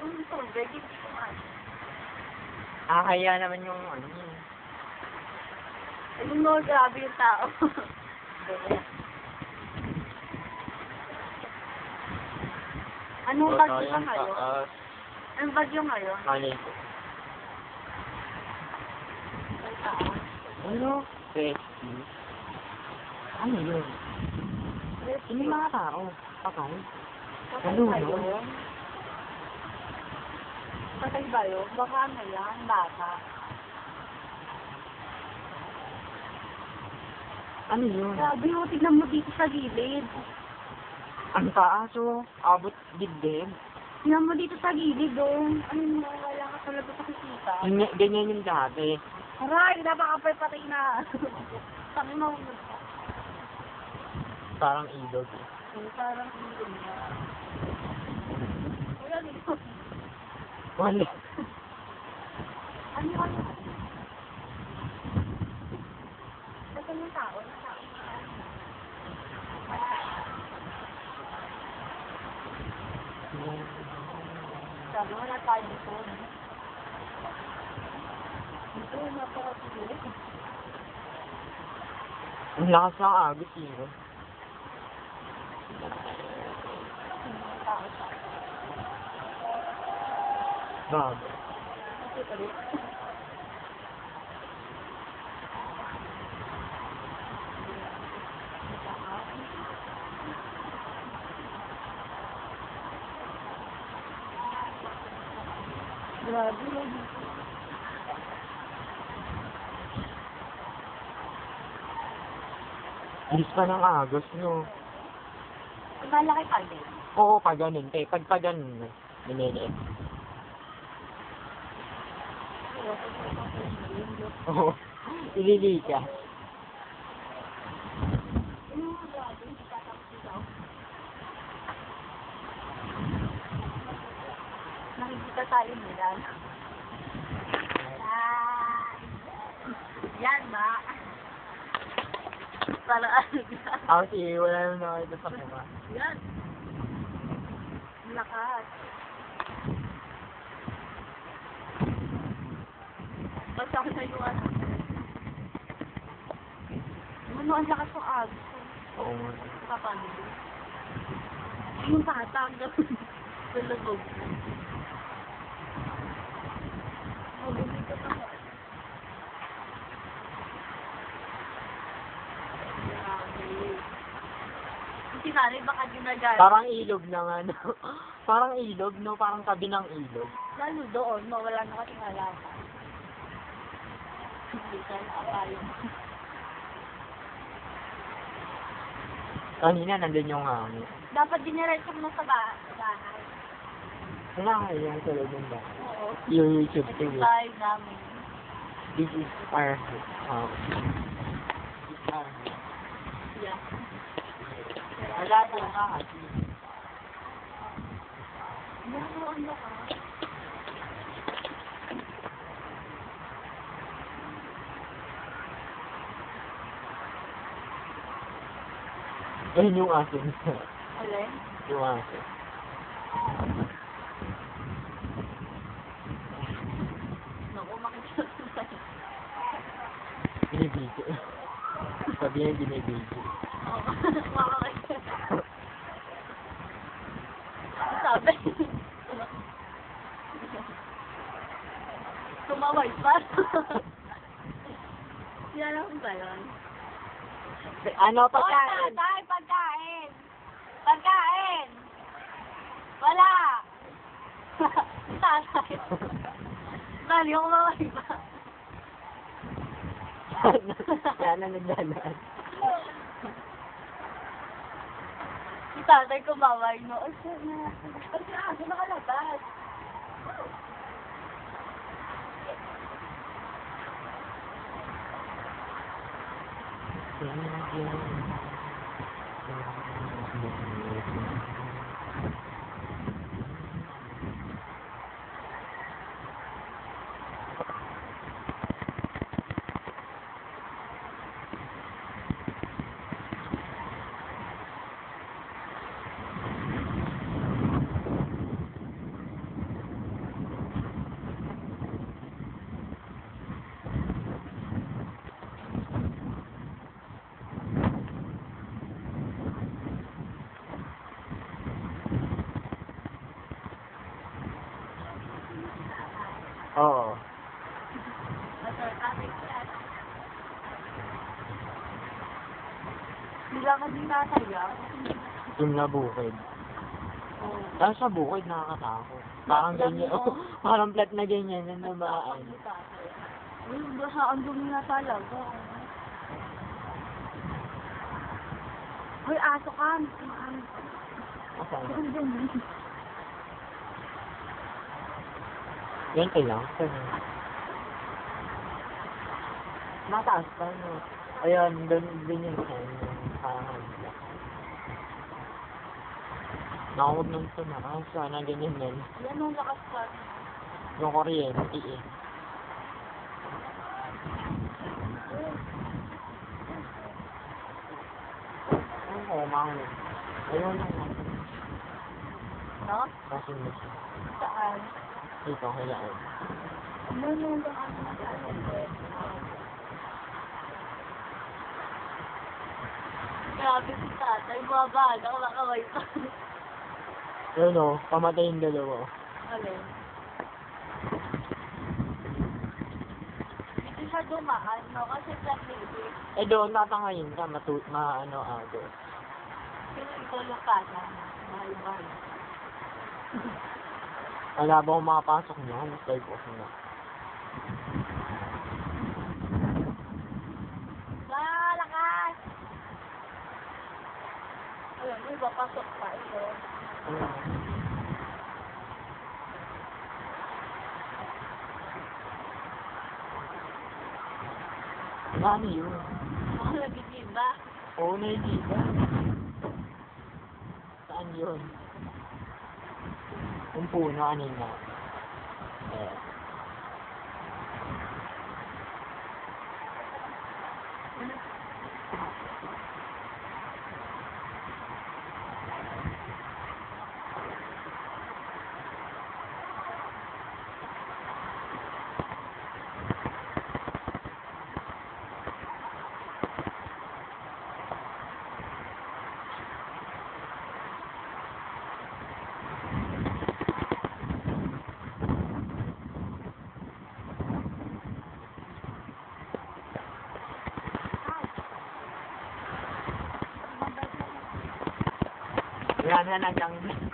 Yung tubig, hindi ko man. Kaya naman yung ano yun. Ayun mo, grabe yung tao. Anong bagyo ba kayo? Anong bagyo ngayon? Mali. Ano? Rescue? Ano yun? Hindi mga tao. Patay. Ano yun? Patay ba yun? Baka ano yan? Bata. Ano yun? Grabe mo, tignan mo dito sa gilid. Ang taas oh. Abot dibdib. Tignan mo dito sa gilid, oh. Ano mo, wala ka talaga pakikita. Ganyan yung dati. Aray, napakapay patay na. Sabi mo, Parang ilog. parang hindi na. Wala dito. Wala. Ano ano? Basta yung tao, yung tao. Sabi mo na tayo dito. Dito, napakapili. Ang lakas ng agos yun. Bago. Grabe yun. Bilis pa ng agos no. Malaki pa din. Oo, pag ganun. Pag ganun, miniliit. Oo. Ilili ka. Nakikita tayo nila. Yan ba? Para ano yan? Kasi wala naman nakita sa kuma. Yan. Lakas. Basta ako sa iwan. Ano ang lakas ng agos? Oo nga. Kapamili. Yung patang gano'n. Tulog. Magbibigay ka pa. Sinari baka ginagal. Parang ilog ng ano. Parang ilog, no? Parang tabi ng ilog. Lalo doon, mawala na kasi halaman. Hindi ka nakakaya. Kanina nandun yung hangin. Dapat diniretso mo sa bahay. Wala kaya sa loob ng bahay. Oo. Yung YouTube Ito thing. yung bahay namin. This is our house. This is our house. Yeah. Wala din ka kasi. Ano ka? Ayun yung aso niya. Alin? Yung aso. Naku, makikita ko sa'yo. Binibigyo. Sabi niya binibigyo. Oo, makakita. Sabi. Tumaway pa. Yan lang ba yun? Ano pagkain? Pagkain! Pagkain! Wala! Tatay. Dali, ako maway pa. Yan na nagdalaan. Si tatay kumaway, no? Ay, sir, na. Ay, sir, nakalabas. Wala ka din nasaya. Yung na bukid. Oo. Tapos sa bukid, nakakatakot. Parang ganyan, oh, parang flat na ganyan, na namaan. Uy, basta ang dumi na talaga. Uy, aso ka. Asan? Ang dumi. Ganito lang. Mataas pa, no? Ayun, doon din yung nakawag nung tumaas. Sana ganyan din. Yan ang lakas pa. Yung kuryente eh. Ang kumangin. Ayun lang. No? Kasi mo siya. Saan? Dito, kailangan. Ano yung daan na grabe si tatay. Baba. Nakamakaway pa. Ayun o, pamatay yung dalawa. Alin? Hindi siya dumaan, no? Kasi flat lady. Eh doon, tatangayin ka, agos. Pero ikaw yung kanan. Mahal-mahal. Wala ba akong makapasok niya? Stay po na. Malakas! Ayun, may papasok pa ito. Ano yun? Ako nagtitimba. Oo, naigiba. Saan yun? Yung puno, kanina. Eh. Yan na lang.